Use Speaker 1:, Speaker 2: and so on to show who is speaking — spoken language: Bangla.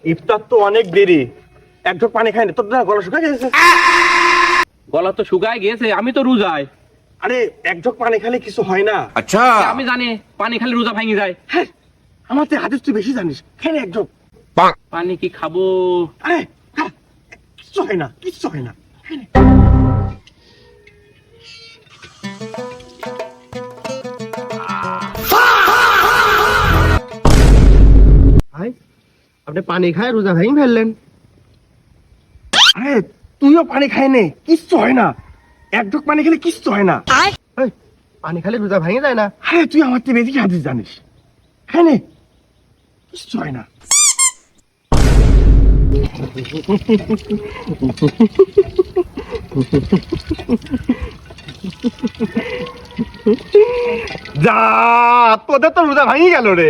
Speaker 1: ইফতার তো অনেক দেরি, এক ঢোক পানি খাই না, তোর না গলা শুকায় গেছে?
Speaker 2: গলা তো শুকায় গেছে, আমি তো রোজায়।
Speaker 1: আরে এক ঢোক পানি খেলে কিছু হয় না।
Speaker 3: अच्छा
Speaker 2: আমি জানি পানি খালি রোজা ভাঙি যায়।
Speaker 1: হ্যাঁ, আমার তো হাদিস তুই বেশি জানিস, খেলে এক ঢোক।
Speaker 2: পানি কি খাবো?
Speaker 1: আরে খা, কিচ্ছু হয় না, কিচ্ছু হয় না। ভাই, আপনি পানি খায় রোজা ভেঙে ফেললেন। আরে তুইও পানি খাই নে, কিচ্ছু হয় না। এক ঢোক পানি খেলে কিচ্ছু হয় না। এই, পানি খেলে রোজা ভেঙে যায় না? আরে তুই আমার থেকে বেশি হাদিস জানিস, খাই নে, কিচ্ছু হয় না। যা, তোদের তো রোজা ভাঙি গেল রে।